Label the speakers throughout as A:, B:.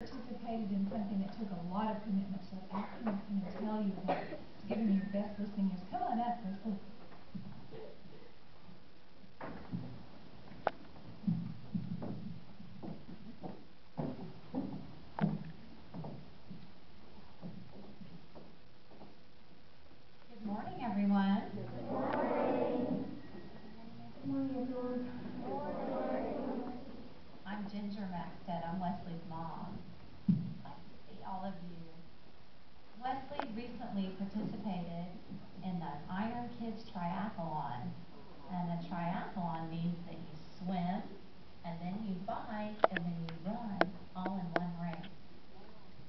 A: participated in something that took a lot of commitment, so after I'm going to tell you about giving your best listening ears. Come on up, Wesley.
B: Good morning, everyone.
C: Good morning.
D: Good morning, everyone.
C: Good morning.
B: I'm Ginger Maxted. I'm Wesley's mom. Nice to see all of you. Wesley recently participated in the Iron Kids Triathlon. And a triathlon means that you swim, and then you bike, and then you run, all in one race.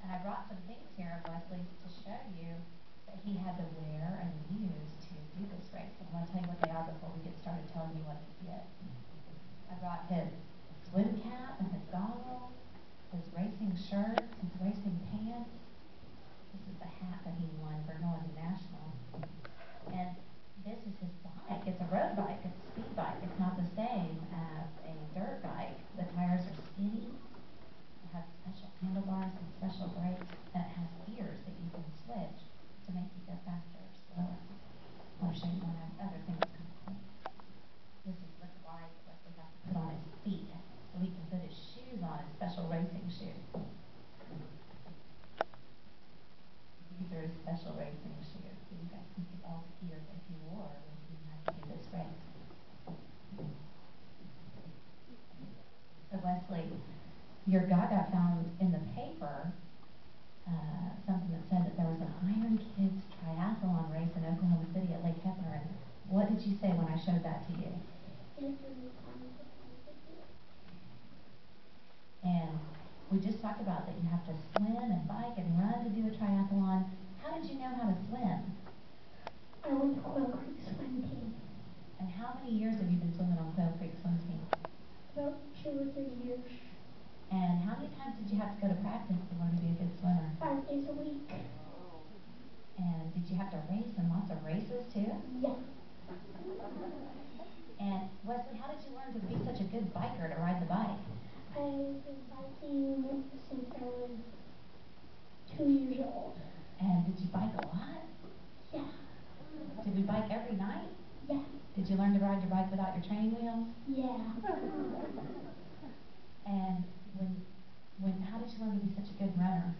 B: And I brought some things here of Wesley's to show you that he had to wear and use to do this race. I'm going to tell you what they are before we get started telling you what he did. I brought his swim cap and his goggles, his racing shirts, his racing pants. This is the hat that he won for going to nationals. And this is his bike. It's a road bike. It's a speed bike. It's not the same as a dirt bike. The tires are skinny. It has special handlebars and special brakes, and it has gears that you can switch to make you go faster or slower. I want to show you one other thing that's kind of cool. This is the glide that Wesley has to put on his feet so he can put his shoes on, his special racing shoes. These are his special racing shoes. So you guys can see all the gear that he wore when he had to do this race. So Wesley, your Gaga found in the paper something that said that there was an Iron Kids Triathlon race in Oklahoma City at Lake Hefner. And what did you say when I showed that to you? And we just talked about that you have to swim and bike and run to do a triathlon. How did you know how to swim?
D: I went to Quail Creek swim team.
B: And how many years have you been swimming on Quail Creek swim team?
D: About 2 or 3 years.
B: And how many times did you have to go to practice to learn to be a good swimmer?
D: 5 days a week.
B: And did you have to race in lots of races too?
D: Yeah.
B: And Wesley, how did you learn to be such a good biker to ride the bike?
D: I've been biking since I was 2 years old.
B: And did you bike a lot?
D: Yeah.
B: Did we bike every night?
D: Yeah.
B: Did you learn to ride your bike without your training wheels?
D: Yeah.
B: And how did you learn to be such a good runner?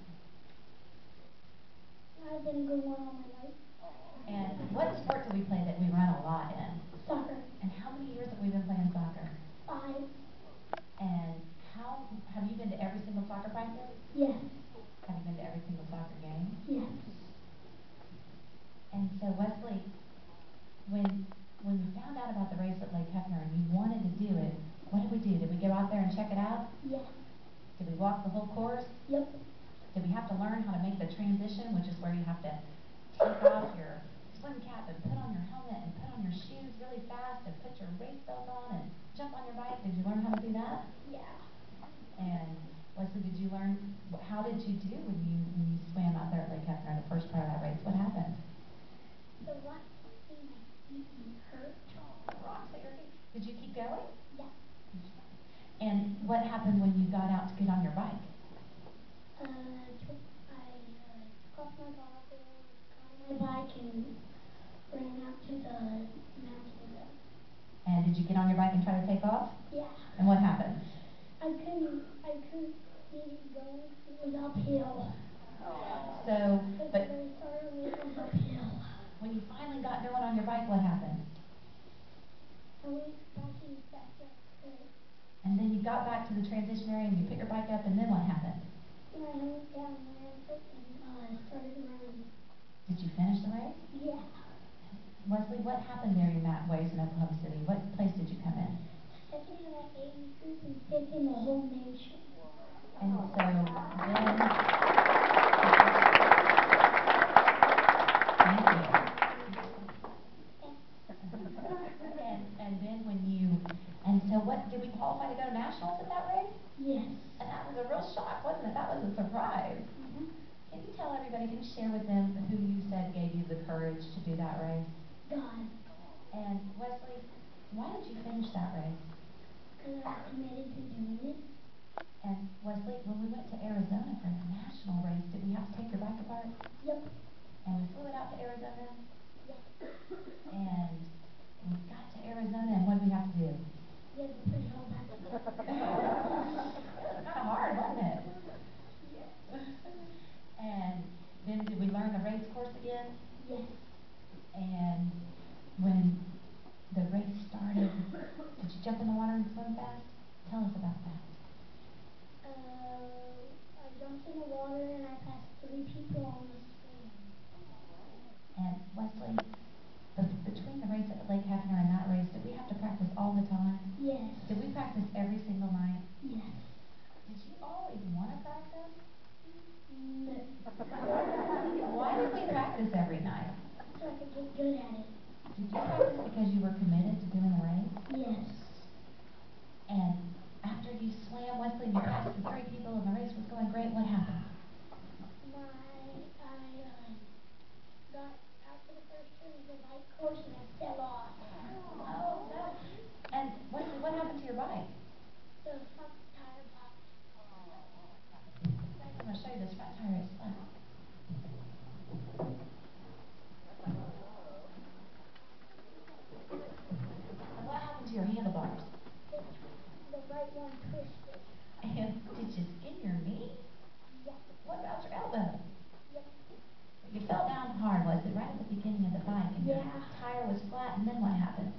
D: I've been a good one all my life.
B: And what sport do we play that we run a lot in?
D: Soccer.
B: And how many years have we been playing soccer?
D: 5.
B: And have you been to every single soccer practice?
D: Yes.
B: Have you been to every single soccer game?
D: Yes.
B: And so Wesley, when you found out about the race at Lake Hefner and you wanted to do it, what did we do? Did we go out there and check it out?
D: Yeah.
B: Did we walk the whole course?
D: Yep.
B: Did we have to learn how to make the transition, which is where you have to take off your swim cap and put on your helmet and put on your shoes really fast and put your race belt on and jump on your bike? Did you learn how to do that?
D: Yeah.
B: And Wesley, how did you do when you swam out there at Lake Hefner in the first part of that race? What happened?
D: The rocks in my feet hurt.
B: Rocks at your feet. Did you keep going?
D: Yeah.
B: And what happened when you got out to get on your bike?
D: I took off my goggles, got on my bike, and ran out to the mountain.
B: And did you get on your bike and try to take off?
D: Yeah.
B: And what happened?
D: I couldn't get it going. It was uphill.
B: So, but
D: When I started, it was uphill.
B: when you finally got going on your bike, what happened?
D: I went back as fast as I could.
B: And then you got back to the transition area and you put your bike up, and then what happened?
D: And I hung down there and started running.
B: Did you finish the race?
D: Yeah.
B: Wesley, what happened during that race in Oklahoma City? What place did you come in?
D: Second in that age group and fifth in the whole nation.
B: And so then, thank you. And then and so what, did we qualify to go to nationals at that race?
D: Yes.
B: And that was a real shock, wasn't it? That was a surprise.
D: Mm-hmm.
B: Can you tell everybody, can you share with them who you said gave you the courage to do that race?
D: God.
B: And Wesley, why did you finish that race?
D: Because I was committed to doing it.
B: And Wesley, when we went to Arizona race course again?
D: Yes.
B: And when the race started, did you jump in the water and swim fast? Tell us about that.
D: I jumped in the water and I passed 3 people on the swim.
B: And Wesley, between the race at Lake Hefner and that race, did we have to practice all the time?
D: Yes.
B: Did we practice every single night?
D: Yes.
B: Did you always want to practice?
D: No.
B: Why did we practice every night?
D: So I could get good at it.
B: Did you practice because you were committed to doing the race?
D: Yes.
B: And after you swam, Wesley, you passed the 3 people and the race was going great, what happened?
D: I got out to the first turn of the bike course and I fell off.
B: Oh, no. And Wesley, what happened to your bike?
D: The front tire popped.
B: Guys, I'm going to show you this front tire is flat. And what happened to your handlebars?
D: The right one twisted.
B: And did you skin your knee?
D: Yep.
B: What about your elbow?
D: Yep.
B: You fell down hard, was it, right at the beginning of the bike? And your
D: Yeah.
B: tire was flat, and then what happened?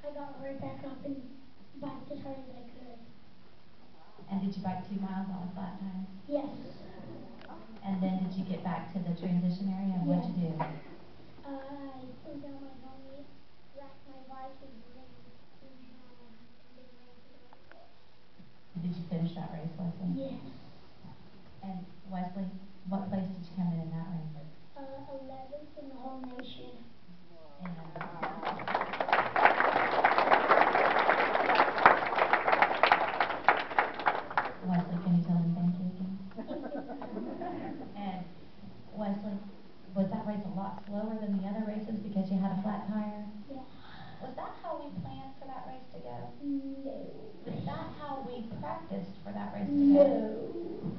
D: I got right back up and biked as hard as I could.
B: And did you bike 2 miles on a flat tire?
D: Yes.
B: And then did you get back to the transition area, and what'd you do?
D: I threw down my helmet, racked my bike, and then threw down and then ran to the right course.
B: Did you finish that race, Wesley?
D: Yes.
B: And Wesley, what place did you come in that race?
D: 11th in the whole nation.
B: And Wesley, can you tell him thank you again? And Wesley, was that race a lot slower than the other races because you had a flat tire?
D: Yeah.
B: Was that how we planned for that race to go?
D: No.
B: Was that how we practiced for that race to
D: No.
B: go?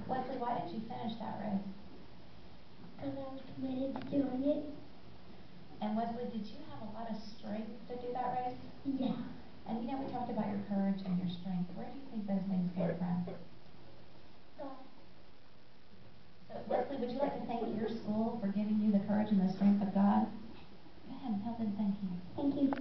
B: Wesley, why did you finish that race?
D: Because I was committed to doing it.
B: And Wesley, did you have a lot of strength to do that race?
D: Yeah.
B: And you know, we talked about your courage and your strength. Where do you think those things came from?
D: God.
B: So, Wesley, would you like to thank your school for giving you the courage and the strength of God? Go ahead and tell them thank you.
D: Thank you.